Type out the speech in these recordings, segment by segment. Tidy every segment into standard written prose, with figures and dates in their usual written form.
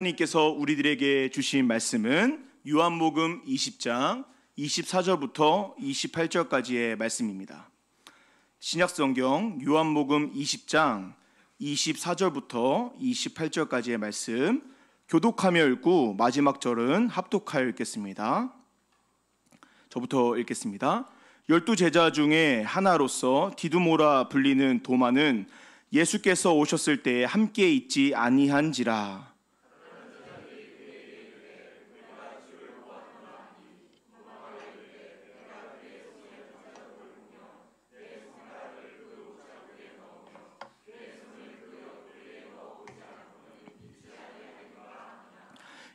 하나님께서 우리들에게 주신 말씀은 요한복음 20장 24절부터 28절까지의 말씀입니다. 신약성경 요한복음 20장 24절부터 28절까지의 말씀 교독하며 읽고 마지막 절은 합독하여 읽겠습니다. 저부터 읽겠습니다. 12제자 중에 하나로서 디두모라 불리는 도마는 예수께서 오셨을 때에 함께 있지 아니한지라.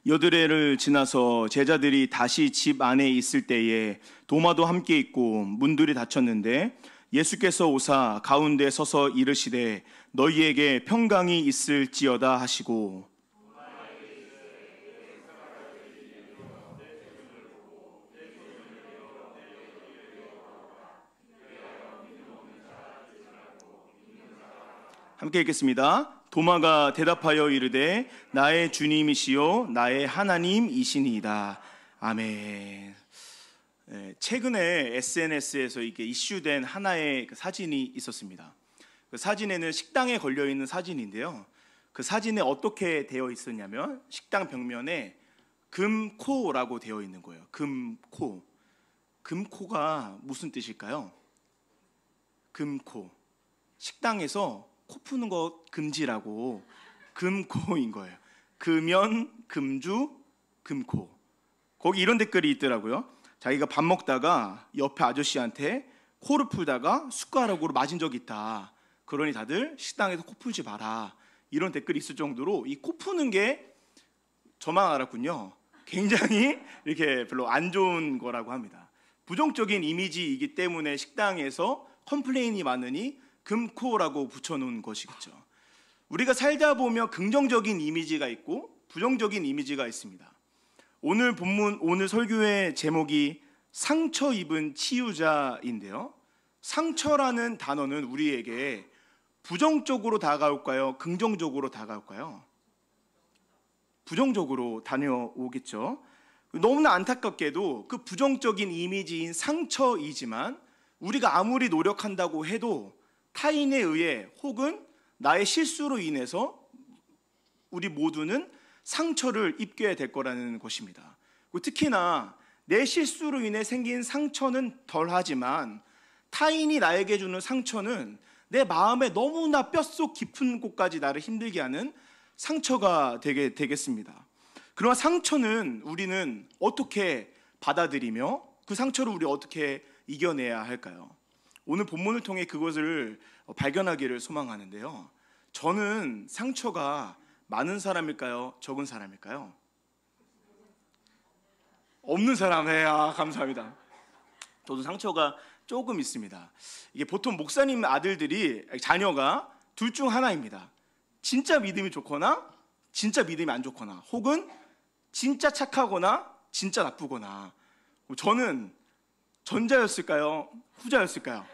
여드레를 지나서 제자들이 다시 집 안에 있을 때에 도마도 함께 있고 문들이 닫혔는데 예수께서 오사 가운데 서서 이르시되 너희에게 평강이 있을지어다 하시고 함께 읽겠습니다. 도마가 대답하여 이르되 나의 주님이시요 나의 하나님이시니이다. 아멘. 최근에 SNS에서 이게 이슈된 하나의 사진이 있었습니다. 그 사진에는 식당에 걸려 있는 사진인데요. 그 사진에 어떻게 되어 있었냐면 식당 벽면에 금코라고 되어 있는 거예요. 금코. 금코가 무슨 뜻일까요? 금코. 식당에서 코 푸는 거 금지라고 금코인 거예요. 금연, 금주, 금코. 거기 이런 댓글이 있더라고요. 자기가 밥 먹다가 옆에 아저씨한테 코를 풀다가 숟가락으로 맞은 적이 있다. 그러니 다들 식당에서 코 풀지 마라. 이런 댓글이 있을 정도로 이 코 푸는 게 저만 알았군요. 굉장히 이렇게 별로 안 좋은 거라고 합니다. 부정적인 이미지이기 때문에 식당에서 컴플레인이 많으니 금코라고 붙여놓은 것이겠죠. 우리가 살다 보면 긍정적인 이미지가 있고 부정적인 이미지가 있습니다. 오늘 본문, 오늘 설교의 제목이 상처 입은 치유자인데요. 상처라는 단어는 우리에게 부정적으로 다가올까요? 긍정적으로 다가올까요? 부정적으로 다녀오겠죠. 너무나 안타깝게도 그 부정적인 이미지인 상처이지만 우리가 아무리 노력한다고 해도 타인에 의해 혹은 나의 실수로 인해서 우리 모두는 상처를 입게 될 거라는 것입니다. 특히나 내 실수로 인해 생긴 상처는 덜하지만 타인이 나에게 주는 상처는 내 마음에 너무나 뼛속 깊은 곳까지 나를 힘들게 하는 상처가 되겠습니다. 그러나 상처는 우리는 어떻게 받아들이며 그 상처를 우리 어떻게 이겨내야 할까요? 오늘 본문을 통해 그것을 발견하기를 소망하는데요. 저는 상처가 많은 사람일까요? 적은 사람일까요? 없는 사람이에요. 감사합니다. 저도 상처가 조금 있습니다. 이게 보통 목사님 아들들이 자녀가 둘 중 하나입니다. 진짜 믿음이 좋거나 진짜 믿음이 안 좋거나 혹은 진짜 착하거나 진짜 나쁘거나. 저는 전자였을까요? 후자였을까요?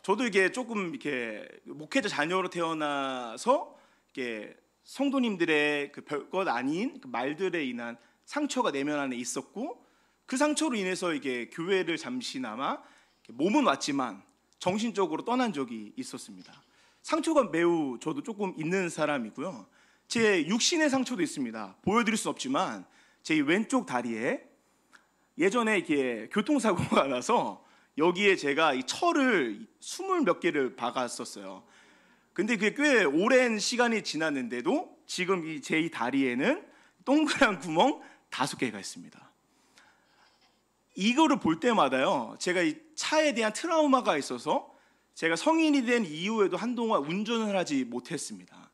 저도 이게 조금 이렇게 목회자 자녀로 태어나서 이렇게 성도님들의 그 별것 아닌 그 말들에 인한 상처가 내면 안에 있었고 그 상처로 인해서 이게 교회를 잠시나마 몸은 왔지만 정신적으로 떠난 적이 있었습니다. 상처가 매우 저도 조금 있는 사람이고요. 제 육신의 상처도 있습니다. 보여드릴 수 없지만 제 왼쪽 다리에 예전에 이렇게 교통사고가 나서 여기에 제가 이 철을 20몇 개를 박았었어요. 근데 그게 꽤 오랜 시간이 지났는데도 지금 제 다리에는 동그란 구멍 5개가 있습니다. 이거를 볼 때마다요, 제가 이 차에 대한 트라우마가 있어서 제가 성인이 된 이후에도 한동안 운전을 하지 못했습니다.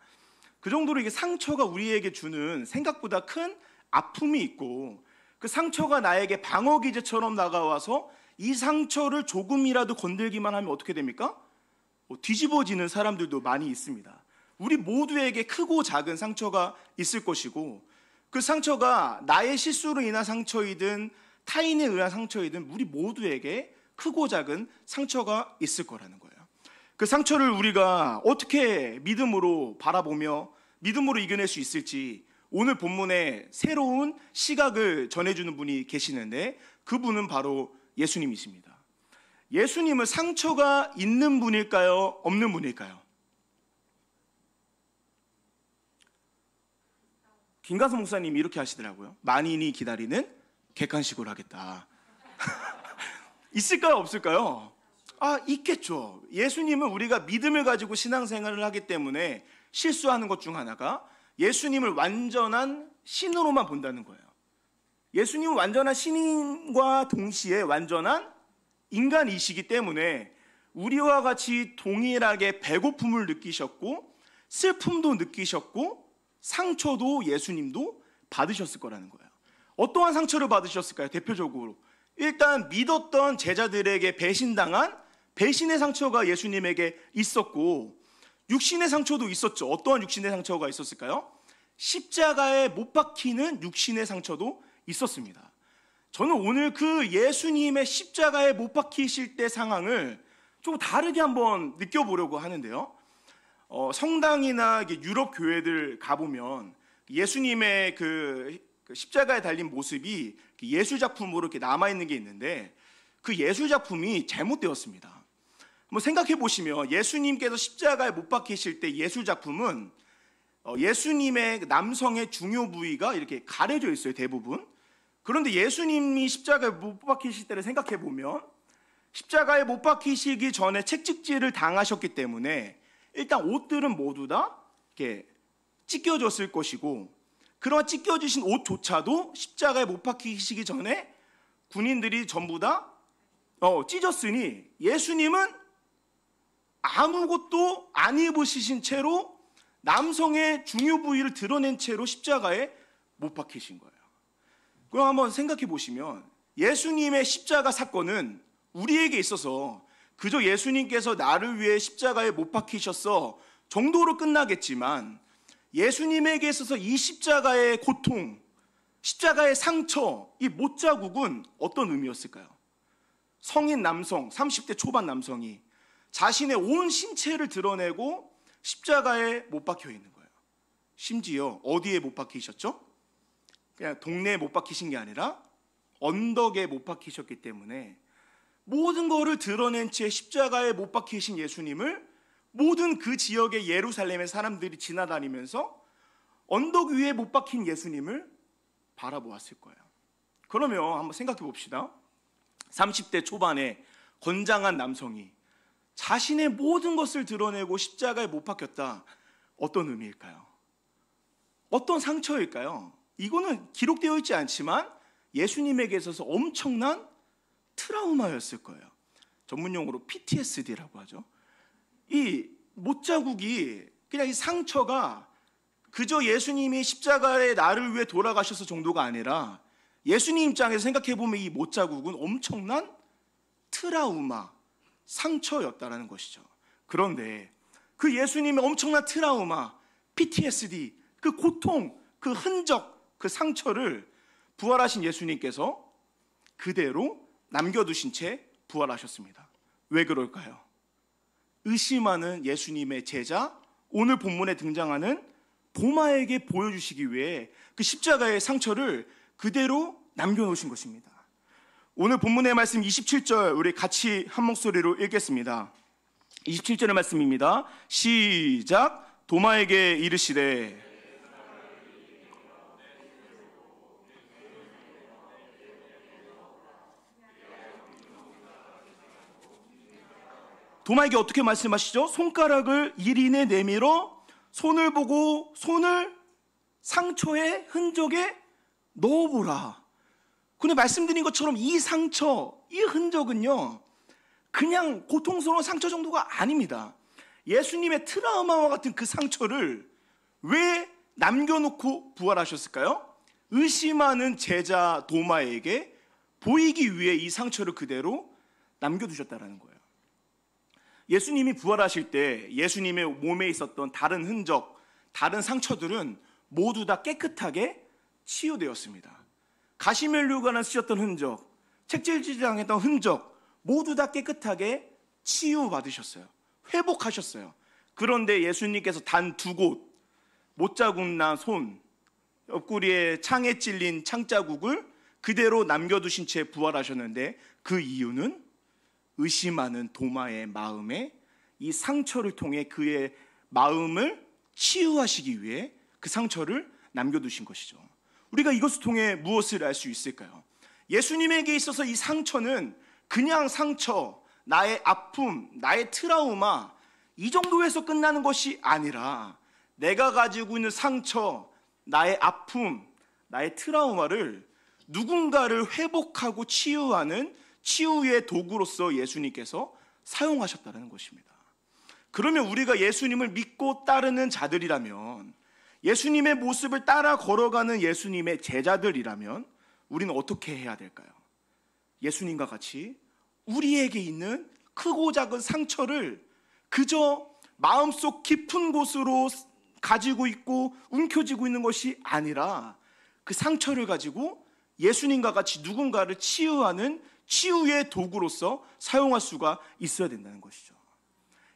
그 정도로 이게 상처가 우리에게 주는 생각보다 큰 아픔이 있고 그 상처가 나에게 방어기제처럼 다가와서 이 상처를 조금이라도 건들기만 하면 어떻게 됩니까? 뒤집어지는 사람들도 많이 있습니다. 우리 모두에게 크고 작은 상처가 있을 것이고 그 상처가 나의 실수로 인한 상처이든 타인에 의한 상처이든 우리 모두에게 크고 작은 상처가 있을 거라는 거예요. 그 상처를 우리가 어떻게 믿음으로 바라보며 믿음으로 이겨낼 수 있을지 오늘 본문에 새로운 시각을 전해주는 분이 계시는데 그분은 바로 예수님이십니다. 예수님은 상처가 있는 분일까요? 없는 분일까요? 김가수 목사님이 이렇게 하시더라고요. 만인이 기다리는 객관식으로 하겠다. 있을까요? 없을까요? 있겠죠. 예수님은 우리가 믿음을 가지고 신앙생활을 하기 때문에 실수하는 것 중 하나가 예수님을 완전한 신으로만 본다는 거예요. 예수님은 완전한 신인과 동시에 완전한 인간이시기 때문에 우리와 같이 동일하게 배고픔을 느끼셨고 슬픔도 느끼셨고 상처도 예수님도 받으셨을 거라는 거예요. 어떠한 상처를 받으셨을까요? 대표적으로 일단 믿었던 제자들에게 배신당한 배신의 상처가 예수님에게 있었고 육신의 상처도 있었죠. 어떠한 육신의 상처가 있었을까요? 십자가에 못 박히는 육신의 상처도 있었습니다. 저는 오늘 그 예수님의 십자가에 못 박히실 때 상황을 좀 다르게 한번 느껴보려고 하는데요. 성당이나 유럽 교회들 가보면 예수님의 그 십자가에 달린 모습이 예술 작품으로 이렇게 남아있는 게 있는데 그 예술 작품이 잘못되었습니다. 한번 생각해 보시면 예수님께서 십자가에 못 박히실 때 예술 작품은 예수님의 남성의 중요 부위가 이렇게 가려져 있어요, 대부분. 그런데 예수님이 십자가에 못 박히실 때를 생각해 보면 십자가에 못 박히시기 전에 채찍질을 당하셨기 때문에 일단 옷들은 모두 다 이렇게 찢겨졌을 것이고 그런 찢겨지신 옷조차도 십자가에 못 박히시기 전에 군인들이 전부 다 찢었으니 예수님은 아무것도 안 입으신 채로 남성의 중요 부위를 드러낸 채로 십자가에 못 박히신 거예요. 그럼 한번 생각해 보시면 예수님의 십자가 사건은 우리에게 있어서 그저 예수님께서 나를 위해 십자가에 못 박히셨어 정도로 끝나겠지만 예수님에게 있어서 이 십자가의 고통, 십자가의 상처, 이 못자국은 어떤 의미였을까요? 성인 남성, 30대 초반 남성이 자신의 온 신체를 드러내고 십자가에 못 박혀 있는 거예요. 심지어 어디에 못 박히셨죠? 그냥 동네에 못 박히신 게 아니라 언덕에 못 박히셨기 때문에 모든 거를 드러낸 채 십자가에 못 박히신 예수님을 모든 그 지역의 예루살렘의 사람들이 지나다니면서 언덕 위에 못 박힌 예수님을 바라보았을 거예요. 그러면 한번 생각해 봅시다. 30대 초반에 건장한 남성이 자신의 모든 것을 드러내고 십자가에 못 박혔다. 어떤 의미일까요? 어떤 상처일까요? 이거는 기록되어 있지 않지만 예수님에게 있어서 엄청난 트라우마였을 거예요. 전문용어로 PTSD라고 하죠. 이 못자국이 그냥 이 상처가 그저 예수님이 십자가에 나를 위해 돌아가셔서 정도가 아니라 예수님 입장에서 생각해보면 이 못자국은 엄청난 트라우마, 상처였다라는 것이죠. 그런데 그 예수님의 엄청난 트라우마, PTSD, 그 고통, 그 흔적, 그 상처를 부활하신 예수님께서 그대로 남겨두신 채 부활하셨습니다. 왜 그럴까요? 의심하는 예수님의 제자, 오늘 본문에 등장하는 도마에게 보여주시기 위해 그 십자가의 상처를 그대로 남겨놓으신 것입니다. 오늘 본문의 말씀 27절 우리 같이 한 목소리로 읽겠습니다. 27절의 말씀입니다. 시작. 도마에게 이르시되 도마에게 어떻게 말씀하시죠? 손가락을 이리내 내밀어 손을 보고 손을 상처의 흔적에 넣어보라. 근데 말씀드린 것처럼 이 상처, 이 흔적은요 그냥 고통스러운 상처 정도가 아닙니다. 예수님의 트라우마와 같은 그 상처를 왜 남겨놓고 부활하셨을까요? 의심하는 제자 도마에게 보이기 위해 이 상처를 그대로 남겨두셨다는 거예요. 예수님이 부활하실 때 예수님의 몸에 있었던 다른 흔적, 다른 상처들은 모두 다 깨끗하게 치유되었습니다. 가시멜류관을 쓰셨던 흔적, 책질질 당했던 흔적 모두 다 깨끗하게 치유받으셨어요. 회복하셨어요. 그런데 예수님께서 단 2곳, 못자국 난 손, 옆구리에 창에 찔린 창자국을 그대로 남겨두신 채 부활하셨는데, 그 이유는 의심하는 도마의 마음에 이 상처를 통해 그의 마음을 치유하시기 위해 그 상처를 남겨두신 것이죠. 우리가 이것을 통해 무엇을 알 수 있을까요? 예수님에게 있어서 이 상처는 그냥 상처, 나의 아픔, 나의 트라우마, 이 정도에서 끝나는 것이 아니라 내가 가지고 있는 상처, 나의 아픔, 나의 트라우마를 누군가를 회복하고 치유하는 치유의 도구로서 예수님께서 사용하셨다는 것입니다. 그러면 우리가 예수님을 믿고 따르는 자들이라면, 예수님의 모습을 따라 걸어가는 예수님의 제자들이라면 우리는 어떻게 해야 될까요? 예수님과 같이 우리에게 있는 크고 작은 상처를 그저 마음속 깊은 곳으로 가지고 있고 움켜쥐고 있는 것이 아니라 그 상처를 가지고 예수님과 같이 누군가를 치유하는 치유의 도구로서 사용할 수가 있어야 된다는 것이죠.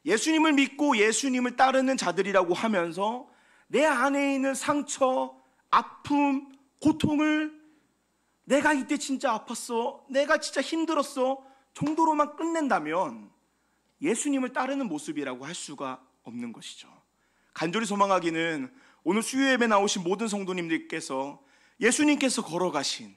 예수님을 믿고 예수님을 따르는 자들이라고 하면서 내 안에 있는 상처, 아픔, 고통을 내가 이때 진짜 아팠어, 내가 진짜 힘들었어 정도로만 끝낸다면 예수님을 따르는 모습이라고 할 수가 없는 것이죠. 간절히 소망하기는 오늘 수요예배 나오신 모든 성도님들께서 예수님께서 걸어가신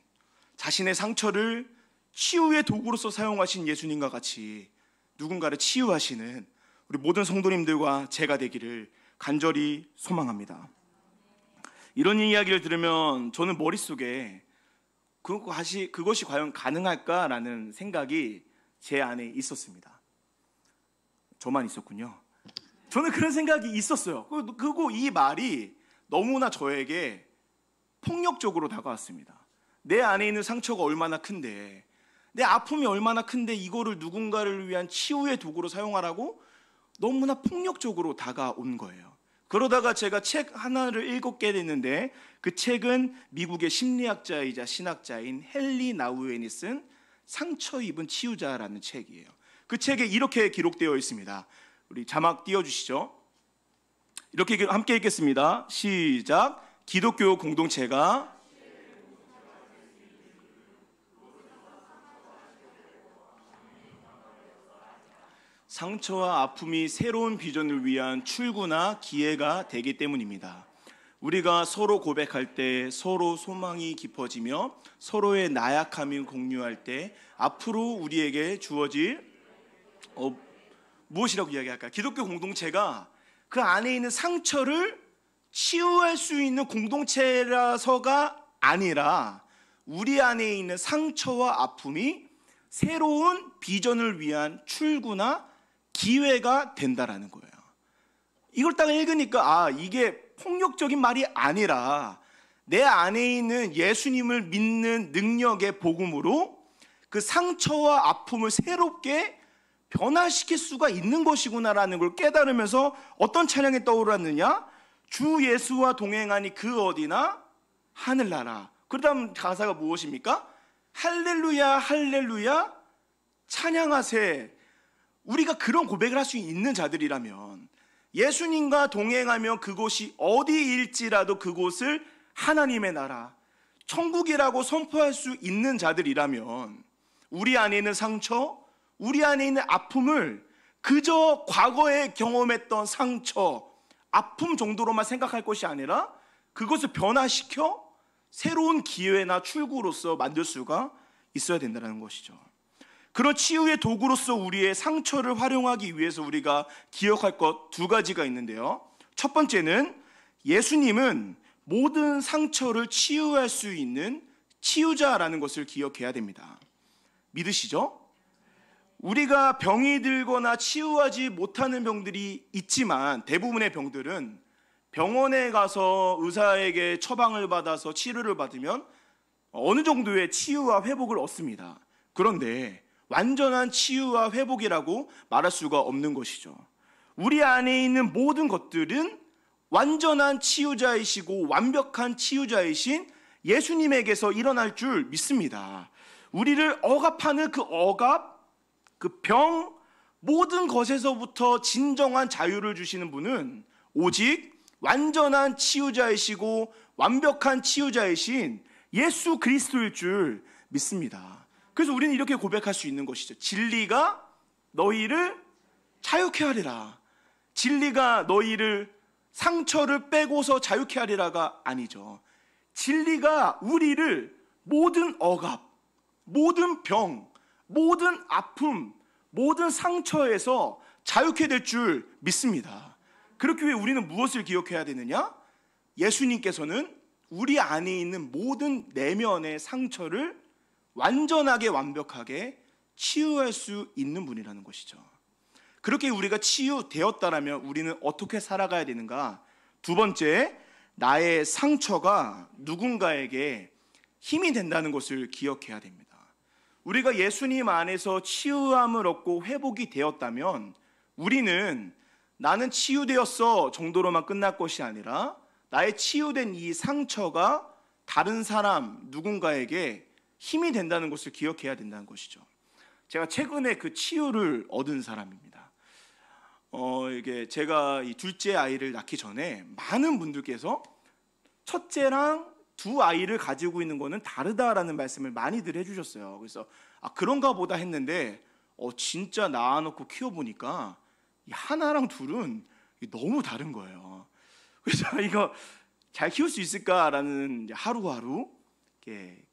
자신의 상처를 치유의 도구로서 사용하신 예수님과 같이 누군가를 치유하시는 우리 모든 성도님들과 제가 되기를 간절히 소망합니다. 이런 이야기를 들으면 저는 머릿속에 그것이 과연 가능할까라는 생각이 제 안에 있었습니다. 저만 있었군요. 저는 그런 생각이 있었어요. 그리고 이 말이 너무나 저에게 폭력적으로 다가왔습니다. 내 안에 있는 상처가 얼마나 큰데, 내 아픔이 얼마나 큰데 이거를 누군가를 위한 치유의 도구로 사용하라고 너무나 폭력적으로 다가온 거예요. 그러다가 제가 책 하나를 읽게 됐는데, 그 책은 미국의 심리학자이자 신학자인 헨리 나우엔이 쓴 상처 입은 치유자라는 책이에요. 그 책에 이렇게 기록되어 있습니다. 우리 자막 띄워주시죠. 이렇게 함께 읽겠습니다. 시작. 기독교 공동체가 상처와 아픔이 새로운 비전을 위한 출구나 기회가 되기 때문입니다. 우리가 서로 고백할 때 서로 소망이 깊어지며 서로의 나약함을 공유할 때 앞으로 우리에게 주어질 무엇이라고 이야기할까요? 기독교 공동체가 그 안에 있는 상처를 치유할 수 있는 공동체라서가 아니라 우리 안에 있는 상처와 아픔이 새로운 비전을 위한 출구나 기회가 된다라는 거예요. 이걸 딱 읽으니까 이게 폭력적인 말이 아니라 내 안에 있는 예수님을 믿는 능력의 복음으로 그 상처와 아픔을 새롭게 변화시킬 수가 있는 것이구나라는 걸 깨달으면서 어떤 찬양이 떠올랐느냐? 주 예수와 동행하니 그 어디나 하늘나라. 그 다음 가사가 무엇입니까? 할렐루야 할렐루야 찬양하세. 우리가 그런 고백을 할 수 있는 자들이라면, 예수님과 동행하며 그곳이 어디일지라도 그곳을 하나님의 나라, 천국이라고 선포할 수 있는 자들이라면, 우리 안에 있는 상처, 우리 안에 있는 아픔을 그저 과거에 경험했던 상처, 아픔 정도로만 생각할 것이 아니라 그것을 변화시켜 새로운 기회나 출구로서 만들 수가 있어야 된다는 것이죠. 그런 치유의 도구로서 우리의 상처를 활용하기 위해서 우리가 기억할 것 두 가지가 있는데요. 첫 번째는 예수님은 모든 상처를 치유할 수 있는 치유자라는 것을 기억해야 됩니다. 믿으시죠? 우리가 병이 들거나 치유하지 못하는 병들이 있지만 대부분의 병들은 병원에 가서 의사에게 처방을 받아서 치료를 받으면 어느 정도의 치유와 회복을 얻습니다. 그런데 완전한 치유와 회복이라고 말할 수가 없는 것이죠. 우리 안에 있는 모든 것들은 완전한 치유자이시고 완벽한 치유자이신 예수님에게서 일어날 줄 믿습니다. 우리를 억압하는 그 억압, 그 병, 모든 것에서부터 진정한 자유를 주시는 분은 오직 완전한 치유자이시고 완벽한 치유자이신 예수 그리스도일 줄 믿습니다. 그래서 우리는 이렇게 고백할 수 있는 것이죠. 진리가 너희를 자유케 하리라. 진리가 너희를 상처를 빼고서 자유케 하리라가 아니죠. 진리가 우리를 모든 억압, 모든 병, 모든 아픔, 모든 상처에서 자유케 될 줄 믿습니다. 그렇기 위해 우리는 무엇을 기억해야 되느냐? 예수님께서는 우리 안에 있는 모든 내면의 상처를 완전하게 완벽하게 치유할 수 있는 분이라는 것이죠. 그렇게 우리가 치유되었다라면 우리는 어떻게 살아가야 되는가? 두 번째, 나의 상처가 누군가에게 힘이 된다는 것을 기억해야 됩니다. 우리가 예수님 안에서 치유함을 얻고 회복이 되었다면 우리는 나는 치유되었어 정도로만 끝날 것이 아니라 나의 치유된 이 상처가 다른 사람 누군가에게 힘이 된다는 것을 기억해야 된다는 것이죠. 제가 최근에 그 치유를 얻은 사람입니다. 이게 제가 이 둘째 아이를 낳기 전에 많은 분들께서 첫째랑 두 아이를 가지고 있는 거는 다르다라는 말씀을 많이들 해주셨어요. 그래서 그런가 보다 했는데 진짜 낳아놓고 키워보니까 하나랑 둘은 너무 다른 거예요. 그래서 이거 잘 키울 수 있을까라는 하루하루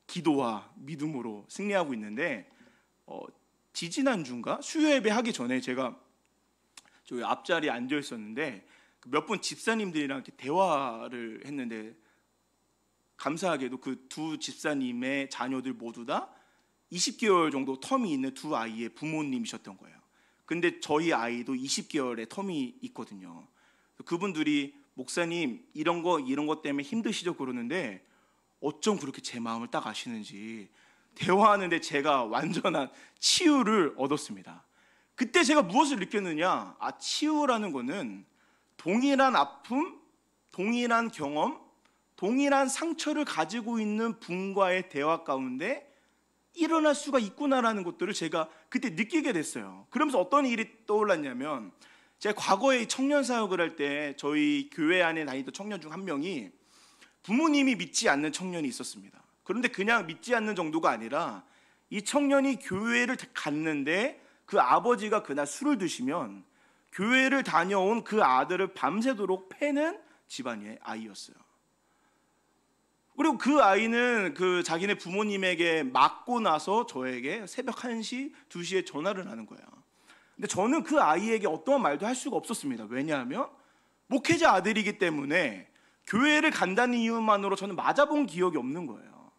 기도와 믿음으로 승리하고 있는데 지지난주인가 수요 예배 하기 전에 제가 저기 앞자리에 앉아 있었는데 몇 분 집사님들이랑 이렇게 대화를 했는데 감사하게도 그 두 집사님의 자녀들 모두 다 20개월 정도 텀이 있는 두 아이의 부모님이셨던 거예요. 근데 저희 아이도 20개월의 텀이 있거든요. 그분들이 목사님 이런 것 때문에 힘드시죠 그러는데 어쩜 그렇게 제 마음을 딱 아시는지 대화하는데 제가 완전한 치유를 얻었습니다. 그때 제가 무엇을 느꼈느냐? 치유라는 거는 동일한 아픔, 동일한 경험, 동일한 상처를 가지고 있는 분과의 대화 가운데 일어날 수가 있구나라는 것들을 제가 그때 느끼게 됐어요. 그러면서 어떤 일이 떠올랐냐면 제가 과거에 청년 사역을 할 때 저희 교회 안에 다니던 청년 중 한 명이 부모님이 믿지 않는 청년이 있었습니다. 그런데 그냥 믿지 않는 정도가 아니라 이 청년이 교회를 갔는데 그 아버지가 그날 술을 드시면 교회를 다녀온 그 아들을 밤새도록 패는 집안의 아이였어요. 그리고 그 아이는 그 자기네 부모님에게 맞고 나서 저에게 새벽 1시, 2시에 전화를 하는 거예요. 근데 저는 그 아이에게 어떠한 말도 할 수가 없었습니다. 왜냐하면 목회자 아들이기 때문에 교회를 간다는 이유만으로 저는 맞아본 기억이 없는 거예요.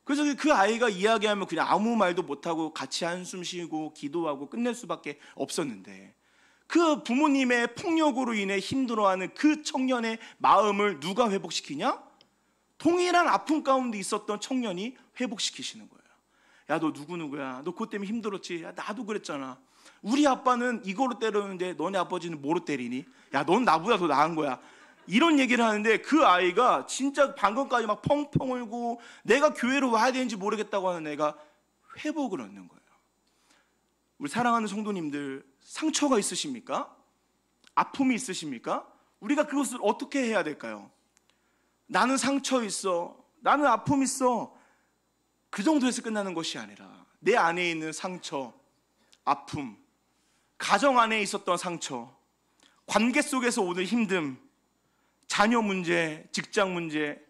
그래서 그 아이가 이야기하면 그냥 아무 말도 못하고 같이 한숨 쉬고 기도하고 끝낼 수밖에 없었는데 그 부모님의 폭력으로 인해 힘들어하는 그 청년의 마음을 누가 회복시키냐? 동일한 아픔 가운데 있었던 청년이 회복시키시는 거예요. 야, 너 누구야? 너 그것 때문에 힘들었지? 야, 나도 그랬잖아. 우리 아빠는 이거로 때렸는데 너네 아버지는 뭐로 때리니? 야, 넌 나보다 더 나은 거야. 이런 얘기를 하는데 그 아이가 진짜 방금까지 막 펑펑 울고 내가 교회로 와야 되는지 모르겠다고 하는 애가 회복을 얻는 거예요. 우리 사랑하는 성도님들, 상처가 있으십니까? 아픔이 있으십니까? 우리가 그것을 어떻게 해야 될까요? 나는 상처 있어, 나는 아픔 있어, 그 정도에서 끝나는 것이 아니라 내 안에 있는 상처, 아픔, 가정 안에 있었던 상처, 관계 속에서 오는 힘듦, 자녀 문제, 직장 문제,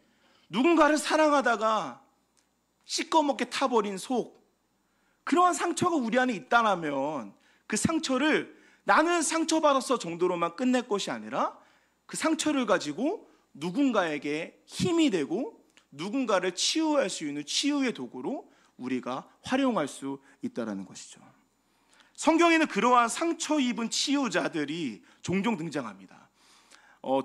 누군가를 사랑하다가 시꺼멓게 타버린 속, 그러한 상처가 우리 안에 있다면 그 상처를 나는 상처받았어 정도로만 끝낼 것이 아니라 그 상처를 가지고 누군가에게 힘이 되고 누군가를 치유할 수 있는 치유의 도구로 우리가 활용할 수 있다는 것이죠. 성경에는 그러한 상처 입은 치유자들이 종종 등장합니다.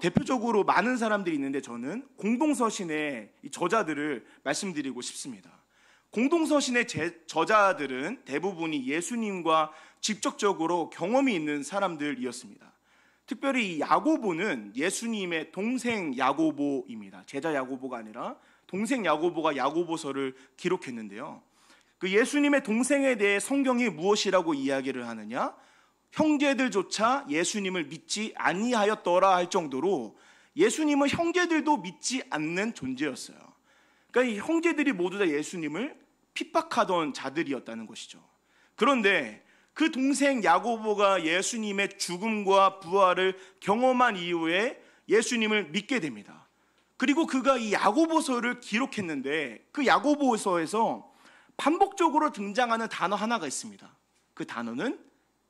대표적으로 많은 사람들이 있는데 저는 공동서신의 저자들을 말씀드리고 싶습니다. 공동서신의 저자들은 대부분이 예수님과 직접적으로 경험이 있는 사람들이었습니다. 특별히 이 야고보는 예수님의 동생 야고보입니다. 제자 야고보가 아니라 동생 야고보가 야고보서를 기록했는데요. 그 예수님의 동생에 대해 성경이 무엇이라고 이야기를 하느냐? 형제들조차 예수님을 믿지 아니하였더라 할 정도로 예수님은 형제들도 믿지 않는 존재였어요. 그러니까 이 형제들이 모두 다 예수님을 핍박하던 자들이었다는 것이죠. 그런데 그 동생 야고보가 예수님의 죽음과 부활을 경험한 이후에 예수님을 믿게 됩니다. 그리고 그가 이 야고보서를 기록했는데 그 야고보서에서 반복적으로 등장하는 단어 하나가 있습니다. 그 단어는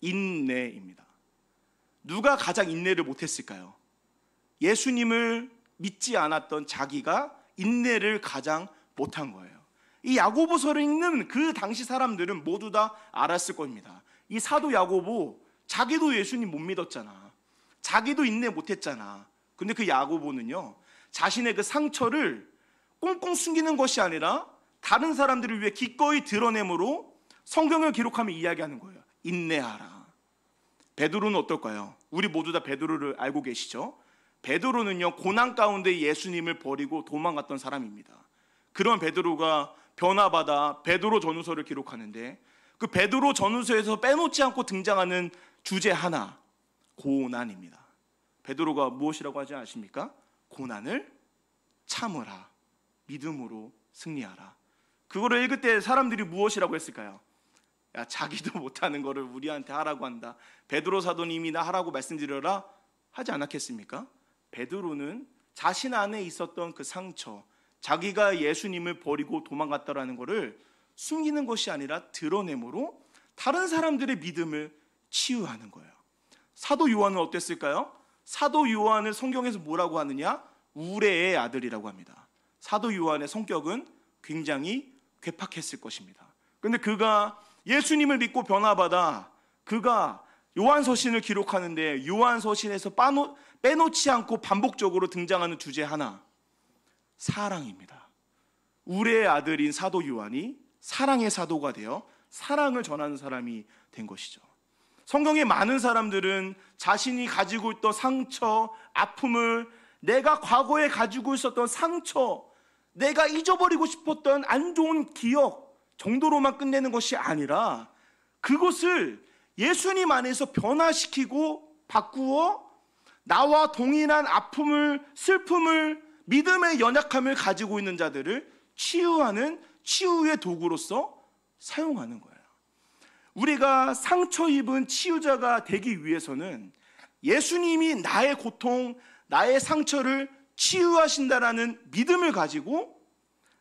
인내입니다. 누가 가장 인내를 못했을까요? 예수님을 믿지 않았던 자기가 인내를 가장 못한 거예요. 이 야고보서를 읽는 그 당시 사람들은 모두 다 알았을 겁니다. 이 사도 야고보, 자기도 예수님 못 믿었잖아. 자기도 인내 못했잖아. 근데 그 야고보는요, 자신의 그 상처를 꽁꽁 숨기는 것이 아니라 다른 사람들을 위해 기꺼이 드러내므로 성경을 기록하며 이야기하는 거예요. 인내하라. 베드로는 어떨까요? 우리 모두 다 베드로를 알고 계시죠? 베드로는요, 고난 가운데 예수님을 버리고 도망갔던 사람입니다. 그런 베드로가 변화받아 베드로 전후서를 기록하는데 그 베드로 전후서에서 빼놓지 않고 등장하는 주제 하나, 고난입니다. 베드로가 무엇이라고 하지 않습니까? 고난을 참으라, 믿음으로 승리하라. 그거를 읽을 때 사람들이 무엇이라고 했을까요? 야, 자기도 못하는 거를 우리한테 하라고 한다. 베드로 사도님이나 하라고 말씀드려라 하지 않았겠습니까? 베드로는 자신 안에 있었던 그 상처, 자기가 예수님을 버리고 도망갔다라는 것을 숨기는 것이 아니라 드러내므로 다른 사람들의 믿음을 치유하는 거예요. 사도 요한은 어땠을까요? 사도 요한을 성경에서 뭐라고 하느냐? 우레의 아들이라고 합니다. 사도 요한의 성격은 굉장히 괴팍했을 것입니다. 그런데 그가 예수님을 믿고 변화받아 그가 요한서신을 기록하는데 요한서신에서 빼놓지 않고 반복적으로 등장하는 주제 하나, 사랑입니다. 우레의 아들인 사도 요한이 사랑의 사도가 되어 사랑을 전하는 사람이 된 것이죠. 성경의 많은 사람들은 자신이 가지고 있던 상처, 아픔을, 내가 과거에 가지고 있었던 상처, 내가 잊어버리고 싶었던 안 좋은 기억 정도로만 끝내는 것이 아니라 그것을 예수님 안에서 변화시키고 바꾸어 나와 동일한 아픔을, 슬픔을, 믿음의 연약함을 가지고 있는 자들을 치유하는 치유의 도구로서 사용하는 거예요. 우리가 상처 입은 치유자가 되기 위해서는 예수님이 나의 고통, 나의 상처를 치유하신다라는 믿음을 가지고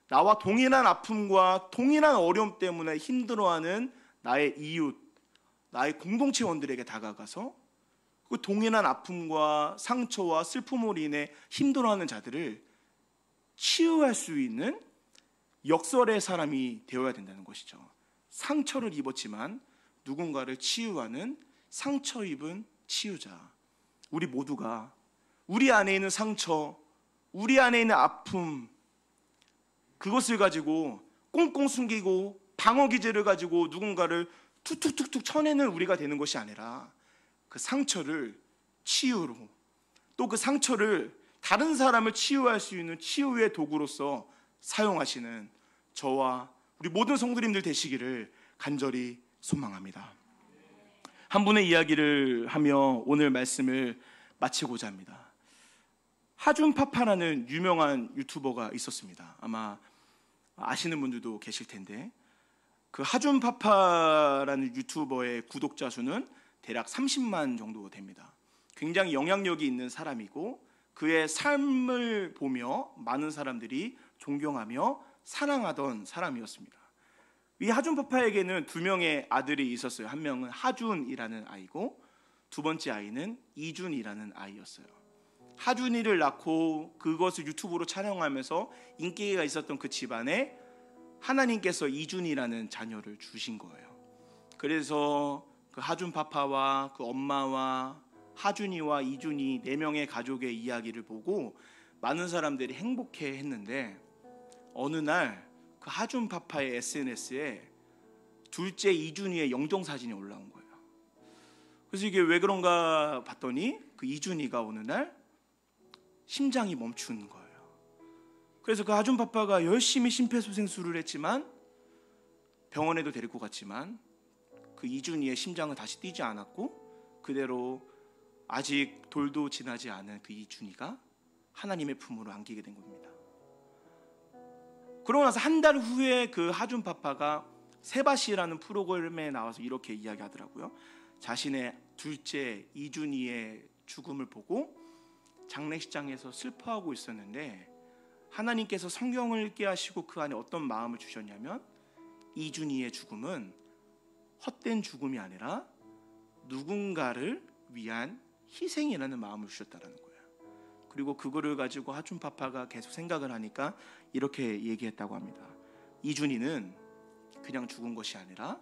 나와 동일한 아픔과 동일한 어려움 때문에 힘들어하는 나의 이웃, 나의 공동체원들에게 다가가서 그 동일한 아픔과 상처와 슬픔으로 인해 힘들어하는 자들을 치유할 수 있는 역설의 사람이 되어야 된다는 것이죠. 상처를 입었지만 누군가를 치유하는 상처 입은 치유자. 우리 모두가 우리 안에 있는 상처, 우리 안에 있는 아픔, 그것을 가지고 꽁꽁 숨기고 방어 기제를 가지고 누군가를 툭툭툭툭 쳐내는 우리가 되는 것이 아니라 그 상처를 치유로, 또 그 상처를 다른 사람을 치유할 수 있는 치유의 도구로서 사용하시는 저와 우리 모든 성도님들 되시기를 간절히 소망합니다. 한 분의 이야기를 하며 오늘 말씀을 마치고자 합니다. 하준파파라는 유명한 유튜버가 있었습니다. 아마 아시는 분들도 계실 텐데 그 하준파파라는 유튜버의 구독자 수는 대략 30만 정도 됩니다. 굉장히 영향력이 있는 사람이고 그의 삶을 보며 많은 사람들이 존경하며 사랑하던 사람이었습니다. 이 하준파파에게는 두 명의 아들이 있었어요. 한 명은 하준이라는 아이고 두 번째 아이는 이준이라는 아이였어요. 하준이를 낳고 그것을 유튜브로 촬영하면서 인기가 있었던 그 집안에 하나님께서 이준이라는 자녀를 주신 거예요. 그래서 그 하준파파와 그 엄마와 하준이와 이준이 네 명의 가족의 이야기를 보고 많은 사람들이 행복해 했는데 어느 날 그 하준파파의 SNS에 둘째 이준이의 영정사진이 올라온 거예요. 그래서 이게 왜 그런가 봤더니 그 이준이가 어느 날 심장이 멈춘 거예요. 그래서 그 하준파파가 열심히 심폐소생술을 했지만 병원에도 데리고 갔지만 그 이준이의 심장은 다시 뛰지 않았고 그대로 아직 돌도 지나지 않은 그 이준이가 하나님의 품으로 안기게 된 겁니다. 그러고 나서 한 달 후에 그 하준 파파가 세바시라는 프로그램에 나와서 이렇게 이야기하더라고요. 자신의 둘째 이준희의 죽음을 보고 장례식장에서 슬퍼하고 있었는데 하나님께서 성경을 읽게 하시고 그 안에 어떤 마음을 주셨냐면 이준희의 죽음은 헛된 죽음이 아니라 누군가를 위한 희생이라는 마음을 주셨다는 거예요. 그리고 그거를 가지고 하준 파파가 계속 생각을 하니까 이렇게 얘기했다고 합니다. 이준희는 그냥 죽은 것이 아니라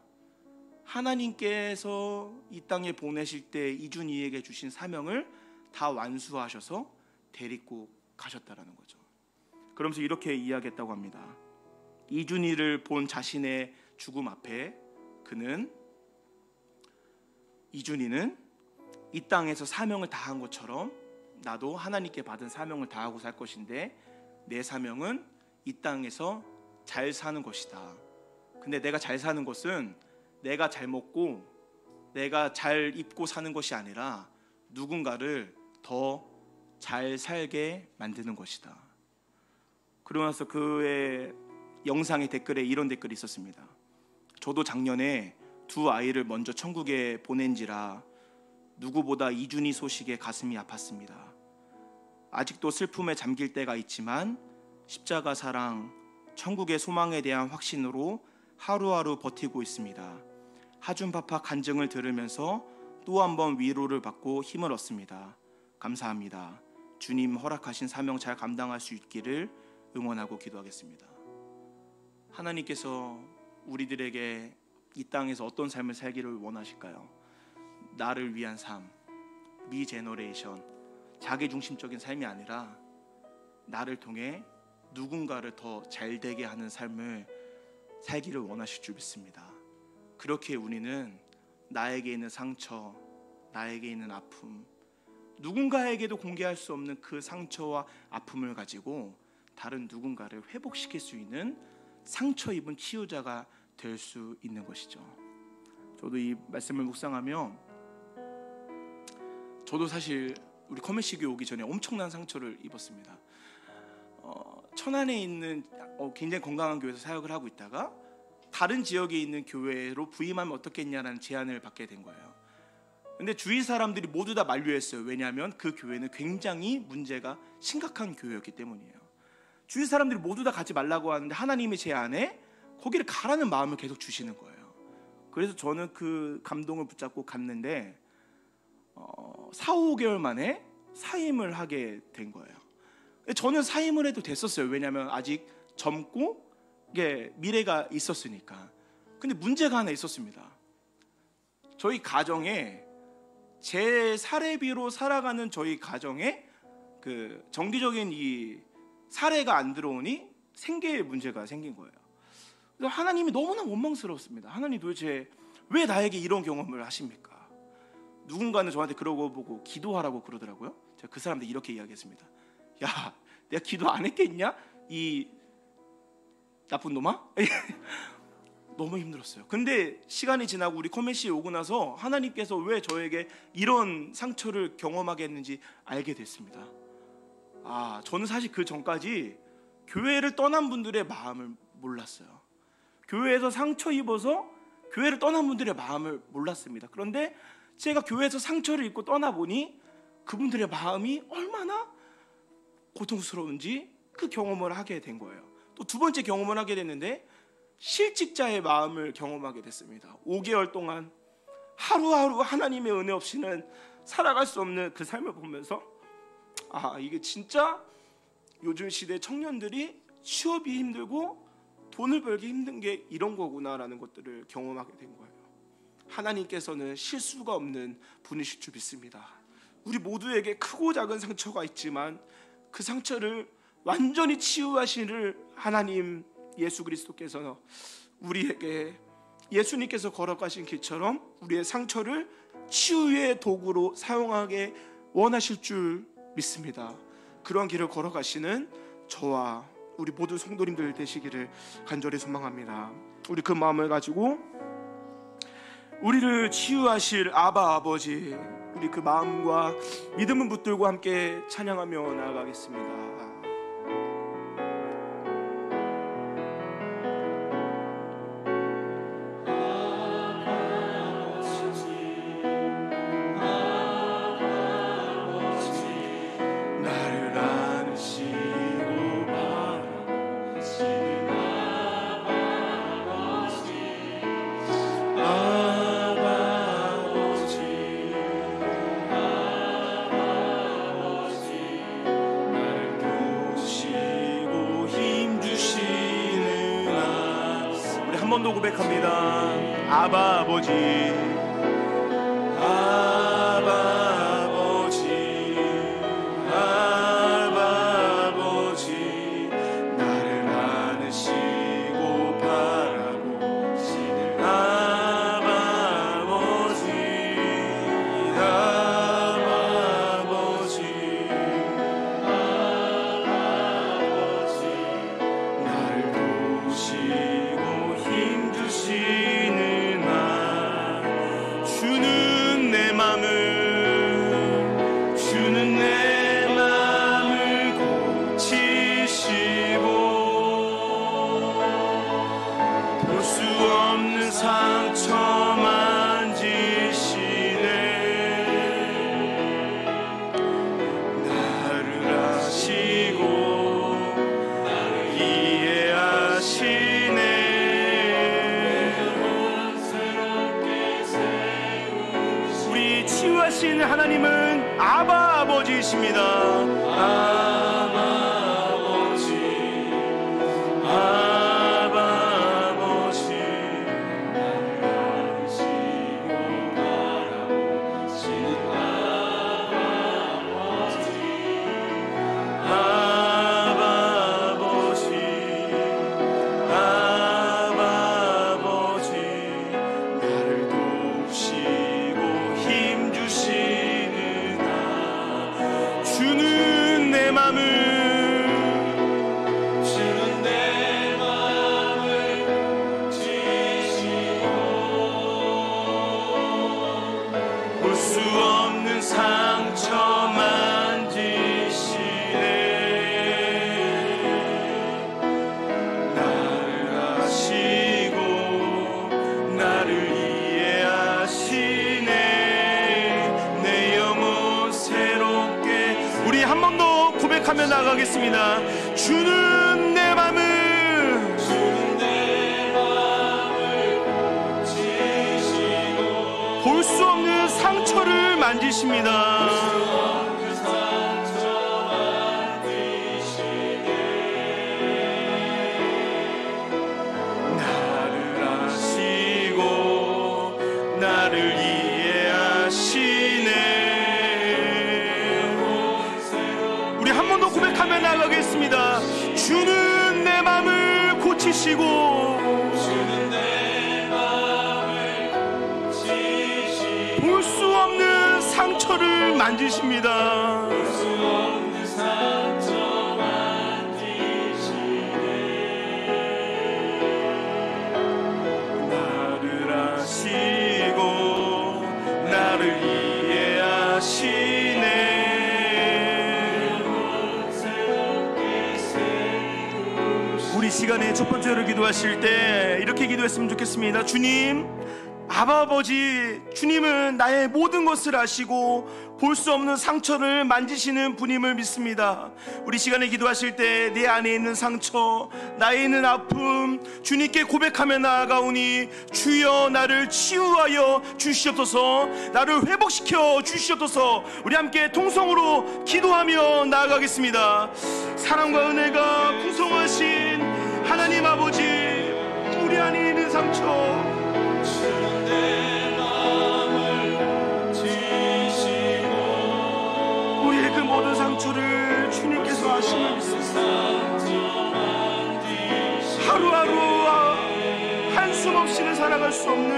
하나님께서 이 땅에 보내실 때 이준희에게 주신 사명을 다 완수하셔서 데리고 가셨다라는 거죠. 그러면서 이렇게 이야기했다고 합니다. 이준희를 본 자신의 죽음 앞에 이준희는 이 땅에서 사명을 다한 것처럼 나도 하나님께 받은 사명을 다하고 살 것인데 내 사명은 이 땅에서 잘 사는 것이다. 근데 내가 잘 사는 것은 내가 잘 먹고 내가 잘 입고 사는 것이 아니라 누군가를 더 잘 살게 만드는 것이다. 그러고 나서 그의 영상의 댓글에 이런 댓글이 있었습니다. 저도 작년에 두 아이를 먼저 천국에 보낸지라 누구보다 이준희 소식에 가슴이 아팠습니다. 아직도 슬픔에 잠길 때가 있지만 십자가 사랑, 천국의 소망에 대한 확신으로 하루하루 버티고 있습니다. 하준파파 간증을 들으면서 또 한 번 위로를 받고 힘을 얻습니다. 감사합니다. 주님 허락하신 사명 잘 감당할 수 있기를 응원하고 기도하겠습니다. 하나님께서 우리들에게 이 땅에서 어떤 삶을 살기를 원하실까요? 나를 위한 삶, 미 제너레이션, 자기중심적인 삶이 아니라 나를 통해 누군가를 더 잘되게 하는 삶을 살기를 원하실 줄 믿습니다. 그렇게 우리는 나에게 있는 상처, 나에게 있는 아픔, 누군가에게도 공개할 수 없는 그 상처와 아픔을 가지고 다른 누군가를 회복시킬 수 있는 상처 입은 치유자가 될 수 있는 것이죠. 저도 이 말씀을 묵상하며 저도 사실 우리 커뮤니티 오기 전에 엄청난 상처를 입었습니다. 천안에 있는 굉장히 건강한 교회에서 사역을 하고 있다가 다른 지역에 있는 교회로 부임하면 어떻겠냐라는 제안을 받게 된 거예요. 근데 주위 사람들이 모두 다 만류했어요. 왜냐하면 그 교회는 굉장히 문제가 심각한 교회였기 때문이에요. 주위 사람들이 모두 다 가지 말라고 하는데 하나님이 제 안에 거기를 가라는 마음을 계속 주시는 거예요. 그래서 저는 그 감동을 붙잡고 갔는데 4-5개월 만에 사임을 하게 된 거예요. 저는 사임을 해도 됐었어요. 왜냐하면 아직 젊고 이게 미래가 있었으니까. 근데 문제가 하나 있었습니다. 저희 가정에 제 사례비로 살아가는 저희 가정에 그 정기적인 이 사례가 안 들어오니 생계에 문제가 생긴 거예요. 그래서 하나님이 너무나 원망스러웠습니다. 하나님 도대체 왜 나에게 이런 경험을 하십니까? 누군가는 저한테 그러고 보고 기도하라고 그러더라고요. 제가 그 사람한테 이렇게 이야기했습니다. 야, 내가 기도 안 했겠냐? 이 나쁜 놈아? 너무 힘들었어요. 근데 시간이 지나고 우리 커뮤니티에 오고 나서 하나님께서 왜 저에게 이런 상처를 경험하게 했는지 알게 됐습니다. 저는 사실 그 전까지 교회를 떠난 분들의 마음을 몰랐어요. 교회에서 상처 입어서 교회를 떠난 분들의 마음을 몰랐습니다. 그런데 제가 교회에서 상처를 입고 떠나보니 그분들의 마음이 얼마나 고통스러운지 그 경험을 하게 된 거예요. 또 두 번째 경험을 하게 됐는데 실직자의 마음을 경험하게 됐습니다. 5개월 동안 하루하루 하나님의 은혜 없이는 살아갈 수 없는 그 삶을 보면서 이게 진짜 요즘 시대 청년들이 취업이 힘들고 돈을 벌기 힘든 게 이런 거구나라는 것들을 경험하게 된 거예요. 하나님께서는 실수가 없는 분이실 줄 믿습니다. 우리 모두에게 크고 작은 상처가 있지만 그 상처를 완전히 치유하시는 하나님 예수 그리스도께서 우리에게 예수님께서 걸어가신 길처럼 우리의 상처를 치유의 도구로 사용하게 원하실 줄 믿습니다. 그런 길을 걸어가시는 저와 우리 모든 성도님들 되시기를 간절히 소망합니다. 우리 그 마음을 가지고 우리를 치유하실 아바 아버지, 우리 우리 그 마음과 믿음을 붙들고 함께 찬양하며 나아가겠습니다. 한 번 더 고백합니다. 아바 아버지, 아바 아버지, 아바 아버지, 나를 안으시고 바라보시는 아바 아버지, 아바 아버지, 아바 아버지, 나를 도우시고 힘주시는 나, 주는 내 맘을, 주는 내 맘을 고치시고 볼 수 없는 상처 만지시네. 나를 아시고 나를 이해하시네. 치유하신 하나님은 아바 아버지이십니다. 아바 아버지, 아바 아버지, 나를 안으시고 바라보시는 아바 아버지, 아바 아버지, 아바 아버지, 나를 도우시고 힘주시는 나, 주는 내 맘을, 주는 내 맘을 지시고 볼 수 없는 상처 만지시네. 나를 아시고 나를 이해하시네. 우리 한 번 더 고백하며 나가겠습니다. 주는 내 맘을, 주는 내 맘을 지시고 볼 수 없는 상처를 만지십니다. 나를 아시고 나를 이해하시네. 한 번 더 고백하며 나가겠습니다. 주는 내 맘을 고치시고 주는 내 맘을 지시고 볼 수 없는 상처를 만지십니다. 볼 수 없는 상처 만지시네. 나를 아시고 나를 이해하시네. 우리 시간에 첫 번째로 기도하실 때 이렇게 기도했으면 좋겠습니다. 주님, 아바 아버지, 주님은 나의 모든 것을 아시고 볼 수 없는 상처를 만지시는 분임을 믿습니다. 우리 시간에 기도하실 때 내 안에 있는 상처, 나에 있는 아픔 주님께 고백하며 나아가오니 주여 나를 치유하여 주시옵소서, 나를 회복시켜 주시옵소서. 우리 함께 통성으로 기도하며 나아가겠습니다. 사랑과 은혜가 구성하신 하나님 아버지, 우리 안에 있는 상처, 내 마음을 지시고 우리의 그 모든 상처를 주님께서 아심을 믿습니다. 하루하루 한숨 없이는 살아갈 수 없는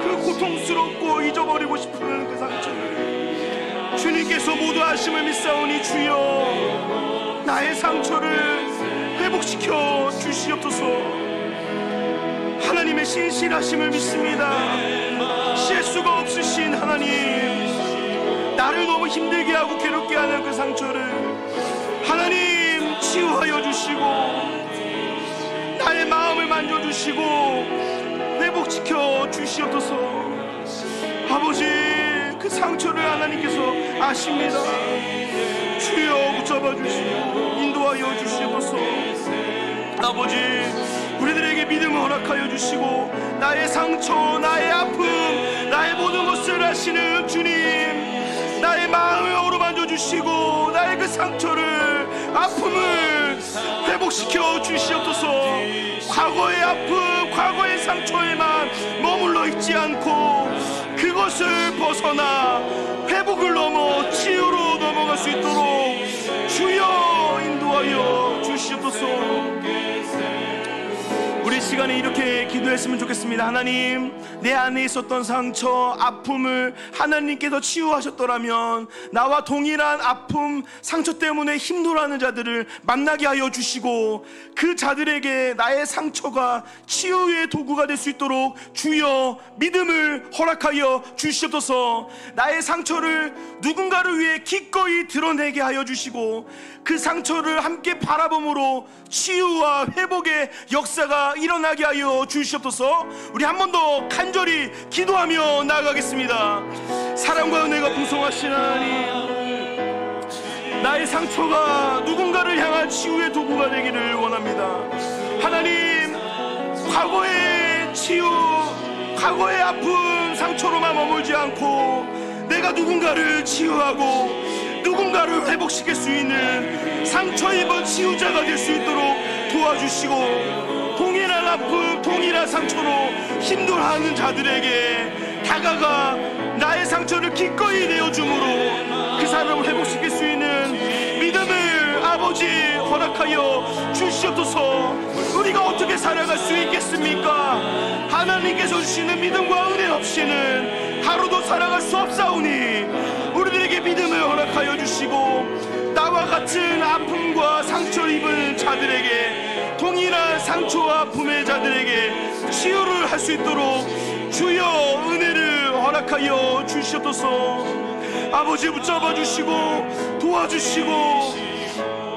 그 고통스럽고 잊어버리고 싶은 그 상처를 주님께서 모두 아심을 믿사오니 주여 나의 상처를 회복시켜 주시옵소서. 하나님의 신실하심을 믿습니다. 실수가 없으신 살아계신 하나님, 나를 너무 힘들게 하고 괴롭게 하는 그 상처를 하나님 치유하여 주시고 나의 마음을 만져주시고 회복시켜 주시옵소서. 아버지, 그 상처를 하나님께서 아십니다. 주여 붙잡아 주시고 인도하여 주시옵소서. 아버지, 우리들에게 믿음을 허락하여 주시고 나의 상처, 나의 아픔, 나의 모든 것을 아시는 주님, 나의 마음을 어루만져 주시고 나의 그 상처를, 아픔을 회복시켜 주시옵소서. 과거의 아픔, 과거의 상처에만 머물러 있지 않고 그것을 벗어나 회복을 넘어 치유로 넘어갈 수 있도록 주여 인도하여 주시옵소서. 우리 시간에 이렇게 기도했으면 좋겠습니다. 하나님, 내 안에 있었던 상처, 아픔을 하나님께서 치유하셨더라면 나와 동일한 아픔, 상처 때문에 힘들어하는 자들을 만나게 하여 주시고 그 자들에게 나의 상처가 치유의 도구가 될 수 있도록 주여 믿음을 허락하여 주시옵소서. 나의 상처를 누군가를 위해 기꺼이 드러내게 하여 주시고 그 상처를 함께 바라봄으로 치유와 회복의 역사가 일어나게 하여 주시옵소서. 우리 한 번 더 간절히 기도하며 나아가겠습니다. 사랑과 은혜가 풍성하신 하나님, 나의 상처가 누군가를 향한 치유의 도구가 되기를 원합니다. 하나님, 과거의 치유, 과거의 아픔, 상처로만 머물지 않고 내가 누군가를 치유하고 누군가를 회복시킬 수 있는 상처 입은 치유자가 될 수 있도록 도와주시고 동일한 아픔, 동일한 상처로 힘들어하는 자들에게 다가가 나의 상처를 기꺼이 내어줌으로 그 사람을 회복시킬 수 있는 믿음을 아버지 허락하여 주시옵소서. 우리가 어떻게 살아갈 수 있겠습니까? 하나님께서 주시는 믿음과 은혜 없이는 하루도 살아갈 수 없사오니 우리들에게 믿음을 허락하여 주시고 나와 같은 아픔과 상처 입은 자들에게, 동일한 상처와 아픔의 자들에게 치유를 할 수 있도록 주여 은혜를 허락하여 주시옵소서. 아버지, 붙잡아 주시고 도와주시고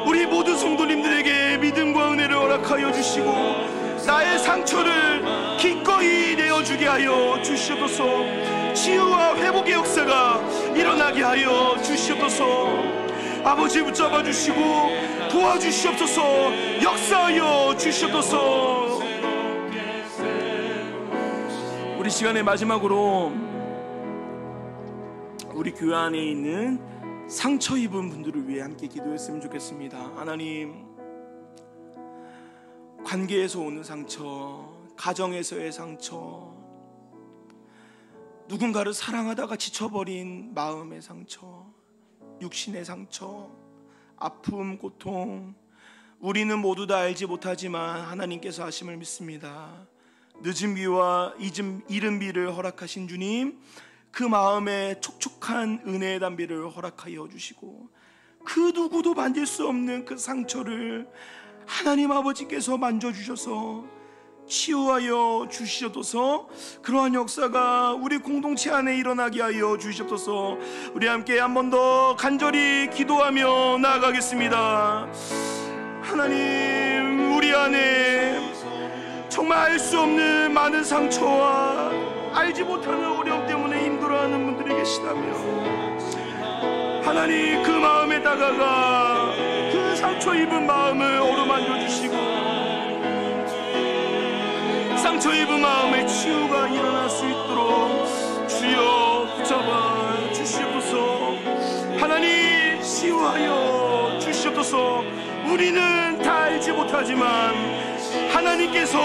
우리 모든 성도님들에게 믿음과 은혜를 허락하여 주시고 나의 상처를 기꺼이 내어주게 하여 주시옵소서. 치유와 회복의 역사가 일어나게 하여 주시옵소서. 아버지, 붙잡아 주시고 도와주시옵소서. 역사하여 주시옵소서. 우리 시간의 마지막으로 우리 교회 안에 있는 상처 입은 분들을 위해 함께 기도했으면 좋겠습니다. 하나님, 관계에서 오는 상처, 가정에서의 상처, 누군가를 사랑하다가 지쳐버린 마음의 상처, 육신의 상처, 아픔, 고통, 우리는 모두 다 알지 못하지만 하나님께서 아심을 믿습니다. 늦은 비와 이른 비를 허락하신 주님, 그 마음에 촉촉한 은혜의 담비를 허락하여 주시고 그 누구도 만질 수 없는 그 상처를 하나님 아버지께서 만져주셔서 치유하여 주시옵소서. 그러한 역사가 우리 공동체 안에 일어나게 하여 주시옵소서. 우리 함께 한 번 더 간절히 기도하며 나아가겠습니다. 하나님, 우리 안에 정말 알 수 없는 많은 상처와 알지 못하는 어려움 때문에 힘들어하는 분들이 계시다며 하나님, 그 마음에 다가가 그 상처 입은 마음을 어루만져 주시고 상처 입은 마음의 치유가 일어날 수 있도록 주여 붙잡아 주시옵소서. 하나님, 치유하여 주시옵소서. 우리는 다 알지 못하지만 하나님께서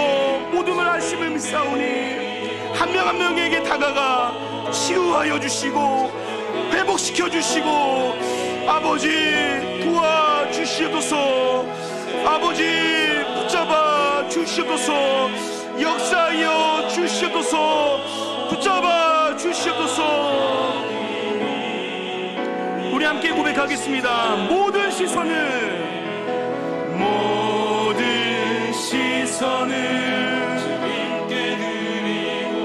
모든 걸 아심을 믿사오니 한 명 한 명에게 다가가 치유하여 주시고 회복시켜 주시고 아버지 도와주시옵소서. 아버지 붙잡아 주시옵소서. 역사하여 주시옵소서. 붙잡아 주시옵소서. 우리 함께 고백하겠습니다. 모든 시선을 주님께 드리고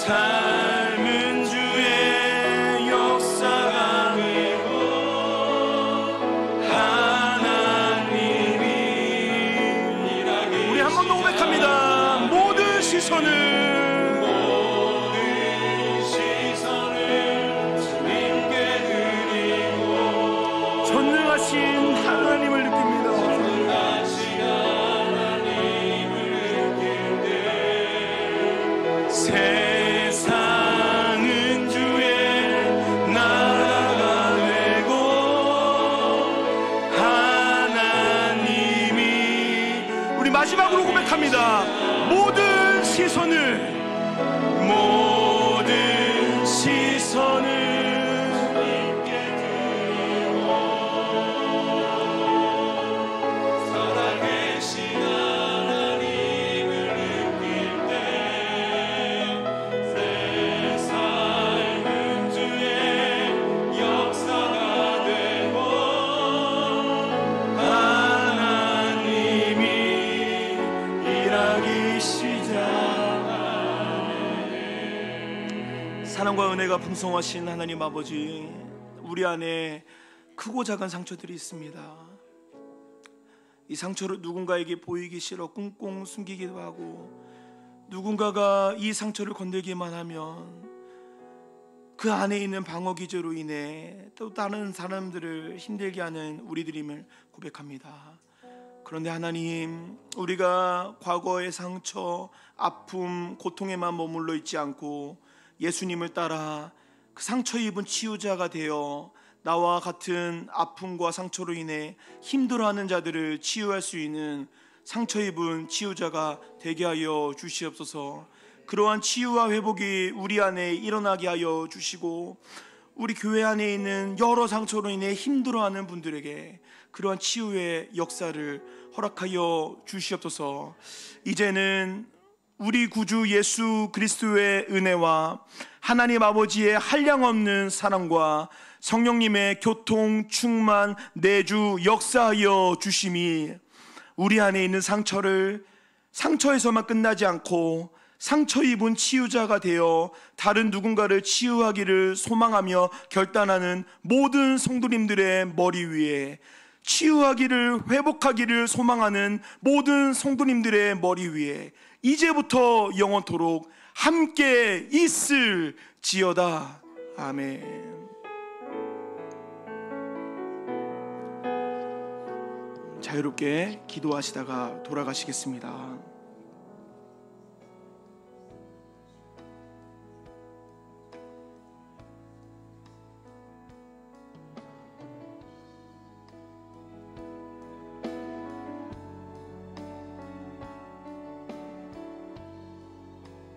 삶은 주의 역사가 되고 하나님이 일하기. 우리 한 번 더 고백합니다. 모든 시선을 하나님을 느낍니다. 세상은 주의 나라가 되고 하나님이. 우리 마지막으로 고백합니다. 모든 시선을 사랑과 은혜가 풍성하신 하나님 아버지, 우리 안에 크고 작은 상처들이 있습니다. 이 상처를 누군가에게 보이기 싫어 꽁꽁 숨기기도 하고, 누군가가 이 상처를 건들기만 하면 그 안에 있는 방어 기제로 인해 또 다른 사람들을 힘들게 하는 우리들임을 고백합니다. 그런데 하나님, 우리가 과거의 상처, 아픔, 고통에만 머물러 있지 않고 예수님을 따라 그 상처 입은 치유자가 되어 나와 같은 아픔과 상처로 인해 힘들어하는 자들을 치유할 수 있는 상처 입은 치유자가 되게 하여 주시옵소서. 그러한 치유와 회복이 우리 안에 일어나게 하여 주시고, 우리 교회 안에 있는 여러 상처로 인해 힘들어하는 분들에게 그러한 치유의 역사를 허락하여 주시옵소서. 이제는 우리 구주 예수 그리스도의 은혜와 하나님 아버지의 한량없는 사랑과 성령님의 교통, 충만, 내주, 역사하여 주심이 우리 안에 있는 상처를 상처에서만 끝나지 않고 상처 입은 치유자가 되어 다른 누군가를 치유하기를 소망하며 결단하는 모든 성도님들의 머리 위에, 치유하기를, 회복하기를 소망하는 모든 성도님들의 머리 위에 이제부터 영원토록 함께 있을지어다. 아멘. 자유롭게 기도하시다가 돌아가시겠습니다.